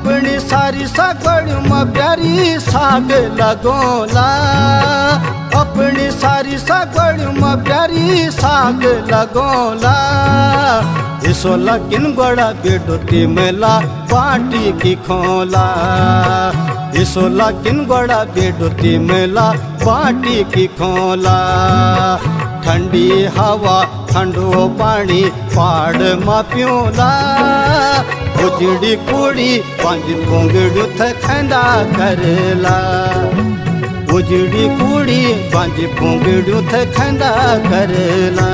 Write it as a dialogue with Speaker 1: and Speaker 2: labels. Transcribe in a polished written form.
Speaker 1: अपनी सारी सगवड़ में प्यारी साग लगोला, अपनी सारी सगवड़ में प्यारी साग लगोला। इसोला किन बड़ा बेडोती मेला पार्टी की खोला, इसोला किन बड़ा बेडोती मेला पार्टी की खोला। ठंडी हवा ठंडो पानी पहाड़ मा प्योला, उजड़ी कुड़ी पांच पोंगड़ू थ खंदा करला, उजड़ी कुड़ी पांच पोंगड़ू थ खंदा करला।